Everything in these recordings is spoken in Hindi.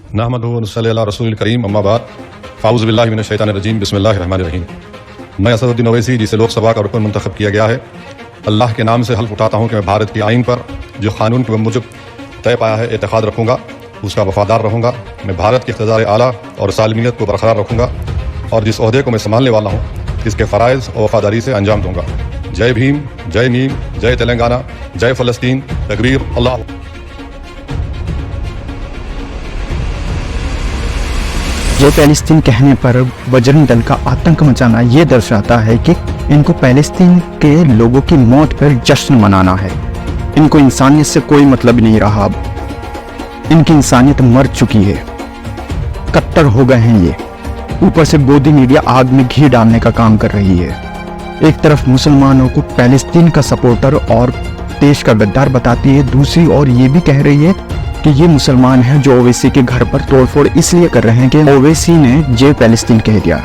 नहमदुहु व नसल्ली अला रसूलिल करीम अम्मा बाद फ़ाऊज़ु बिल्लाहि मिनश शैतानिर रजीम बिस्मिल्लाहिर रहमानिर रहीम। मैं असदुद्दीन ओवैसी, जिसे लोकसभा का रुकन मुंतखब किया गया है, अल्लाह के नाम से हल्फ उठाता हूँ कि मैं भारत की आइन पर जो कानून के मुजब तय पाया है एतक़ाद रखूँगा, उसका वफ़ादार रहूँगा। मैं भारत की इक़्तिदार आला और सालमियत को बरकरार रखूँगा और जिस ओहदे को मैं संभालने वाला हूँ इसके फ़राइज़ और वफ़ादारी से अंजाम दूँगा। जय भीम, जय नीम, जय तेलंगाना, जय फ़लस्तीन, तकबीर अल्लाह। जय फ़लस्तीन कहने पर बजरंग दल का आतंक मचाना ये दर्शाता है कि इनको फ़लस्तीन के लोगों की मौत पर जश्न मनाना है। इनको इंसानियत से कोई मतलब नहीं रहा। अब इनकी इंसानियत मर चुकी है, कट्टर हो गए हैं ये। ऊपर से गोदी मीडिया आग में घी डालने का काम कर रही है। एक तरफ मुसलमानों को फ़लस्तीन का सपोर्टर और देश का गद्दार बताती है, दूसरी ओर ये भी कह रही है कि ये मुसलमान हैं जो ओवैसी के घर पर तोड़फोड़ इसलिए कर रहे हैं कि ओवैसी ने जय फ़लस्तीन कह दिया।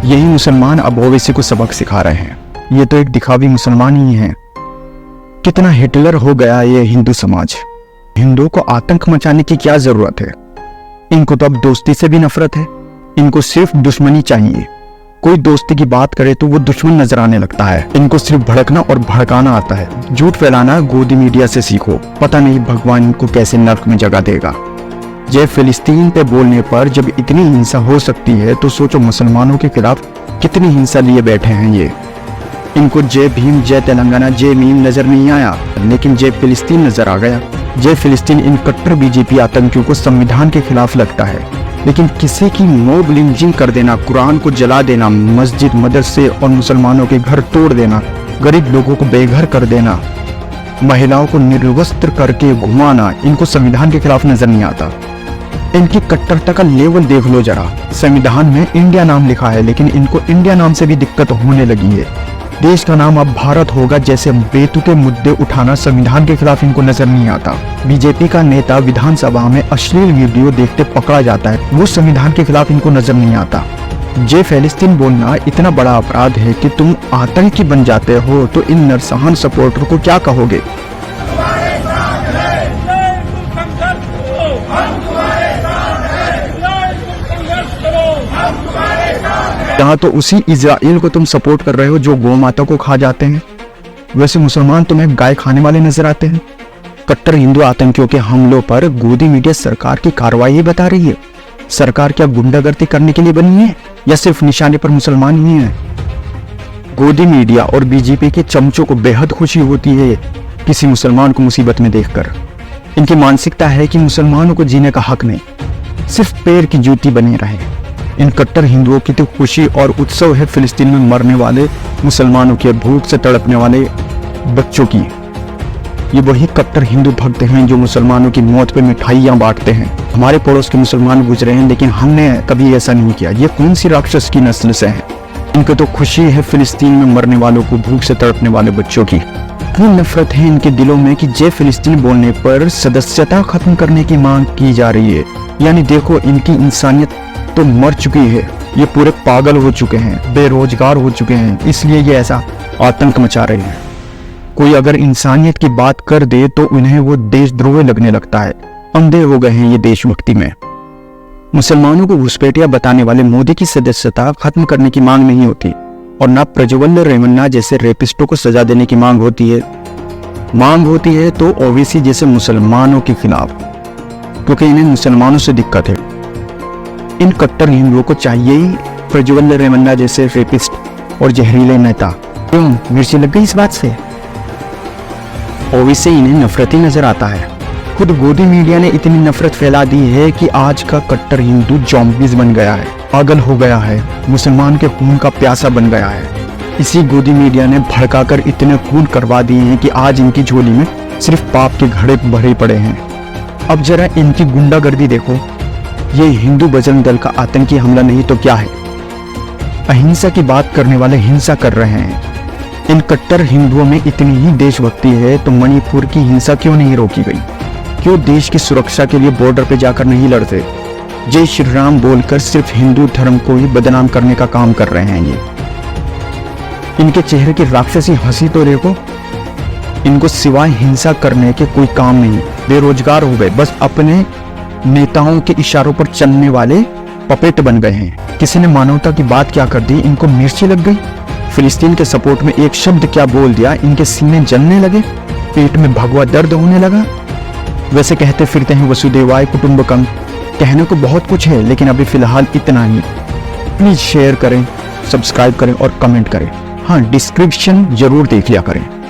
यही मुसलमान अब ओवैसी को सबक सिखा रहे हैं। ये तो एक दिखावी मुसलमान ही है। कितना हिटलर हो गया ये हिंदू समाज। हिंदुओं को आतंक मचाने की क्या जरूरत है? इनको तो अब दोस्ती से भी नफरत है। इनको सिर्फ दुश्मनी चाहिए। कोई दोस्ती की बात करे तो वो दुश्मन नजर आने लगता है। इनको सिर्फ भड़कना और भड़काना आता है। झूठ फैलाना गोदी मीडिया से सीखो। पता नहीं भगवान इनको कैसे नर्क में जगह देगा। जय फ़लस्तीन पे बोलने पर जब इतनी हिंसा हो सकती है तो सोचो मुसलमानों के खिलाफ कितनी हिंसा लिए बैठे हैं ये। इनको जय भीम, जय तेलंगाना, जय मीम नजर नहीं आया, लेकिन जय फ़लस्तीन नजर आ गया। जय फ़लस्तीन इन कट्टर बीजेपी आतंकियों को संविधान के खिलाफ लगता है, लेकिन किसी की मॉब लिंचिंग कर देना, कुरान को जला देना, मस्जिद, मदरसे और मुसलमानों के घर तोड़ देना, गरीब लोगों को बेघर कर देना, महिलाओं को निर्वस्त्र करके घुमाना, इनको संविधान के खिलाफ नजर नहीं आता। इनकी कट्टरता का लेवल देख लो जरा। संविधान में इंडिया नाम लिखा है, लेकिन इनको इंडिया नाम से भी दिक्कत होने लगी है। देश का नाम अब भारत होगा जैसे बेतुके मुद्दे उठाना संविधान के खिलाफ इनको नजर नहीं आता। बीजेपी का नेता विधानसभा में अश्लील वीडियो देखते पकड़ा जाता है, वो संविधान के खिलाफ इनको नजर नहीं आता। जय फ़लस्तीन बोलना इतना बड़ा अपराध है कि तुम आतंकी बन जाते हो तो इन नरसंहार सपोर्टर को क्या कहोगे? यहाँ तो उसी इजराइल को तुम सपोर्ट कर रहे हो जो गौ माता को खा जाते हैं। वैसे मुसलमान तुम्हें गाय खाने वाले नजर आते हैं। कट्टर हिंदू आतंकियों के हमलों पर गोदी मीडिया सरकार की कार्रवाई बता रही है। सरकार क्या गुंडागर्दी करने के लिए बनी है या सिर्फ निशाने पर मुसलमान ही है? गोदी मीडिया और बीजेपी के चमचों को बेहद खुशी होती है किसी मुसलमान को मुसीबत में देखकर। इनकी मानसिकता है कि मुसलमानों को जीने का हक नहीं, सिर्फ पैर की जूती बने रहे। इन कट्टर हिंदुओं की तो खुशी और उत्सव है फ़लस्तीन में मरने वाले मुसलमानों के, भूख से तड़पने वाले बच्चों की। ये वही कट्टर हिंदू भक्त हैं जो मुसलमानों की मौत पे मिठाइयाँ बांटते हैं। हमारे पड़ोस के मुसलमान गुजरे हैं लेकिन हमने कभी ऐसा नहीं किया। ये कौन सी राक्षस की नस्ल से हैं? इनको तो खुशी है फ़लस्तीन में मरने वालों को, भूख से तड़पने वाले बच्चों की। इतनी नफरत है इनके दिलों में कि जय फ़लस्तीन बोलने पर सदस्यता खत्म करने की मांग की जा रही है। यानी देखो, इनकी इंसानियत तो मर चुकी है। ये पूरे पागल हो चुके हैं, बेरोजगार हो चुके हैं, इसलिए ये ऐसा आतंक मचा रहे हैं। कोई अगर इंसानियत की बात कर दे तो उन्हें वो देशद्रोही लगने लगता है। अंधे हो गए हैं ये देशभक्ति में। मुसलमानों को घुसपैठिया बताने वाले मोदी की सदस्यता खत्म करने की मांग नहीं होती और न प्रज्वल रेवन्ना जैसे रेपिस्टों को सजा देने की मांग होती है। मांग होती है तो ओवैसी जैसे मुसलमानों के खिलाफ, क्योंकि इन्हें मुसलमानों से दिक्कत है। इन कट्टर हिंदुओं को चाहिए ही प्रज्वल रेवन्ना जैसे रेपिस्ट और जहरीले नेता। क्यों मिर्ची लग गई इस बात से? ओवैसी इन्हें नफरती नजर आता है। खुद गोदी मीडिया ने इतनी नफरत फैला दी है कि आज का कट्टर हिंदू ज़ॉम्बीज़ बन गया है, पागल हो गया है, मुसलमान के खून का प्यासा बन गया है। इसी गोदी मीडिया ने भड़काकर इतने खून करवा दिए हैं कि आज इनकी झोली में सिर्फ पाप के घड़े भरे पड़े हैं। अब जरा इनकी गुंडागर्दी देखो। ये हिंदू बजरंग दल का आतंकी हमला नहीं तो क्या है? अहिंसा की बात करने वाले हिंसा कर रहे हैं। इन कट्टर हिंदुओं में इतनी ही देशभक्ति है तो मणिपुर की हिंसा क्यों नहीं रोकी गई? क्यों देश की सुरक्षा के लिए बॉर्डर पे जाकर नहीं लड़ते? जय श्री राम बोलकर सिर्फ हिंदू धर्म को ही बदनाम करने का काम कर रहे हैं ये। इनके चेहरे की राक्षसी हंसी तो देखो। इनको सिवाय हिंसा करने के कोई काम नहीं। बेरोजगार हो गए, बस अपने नेताओं के इशारों पर चलने वाले पपेट बन गए हैं। किसी ने मानवता की बात क्या कर दी, इनको मिर्ची लग गई। फिलिस्तीन के सपोर्ट में एक शब्द क्या बोल दिया, इनके सीने जलने लगे, पेट में भगवा दर्द होने लगा। वैसे कहते फिरते हैं वसुदेवाय कुटुंबकम, कहने को बहुत कुछ है लेकिन अभी फिलहाल इतना ही। प्लीज शेयर करें, सब्सक्राइब करें और कमेंट करें। हाँ, डिस्क्रिप्शन जरूर देख लिया करें।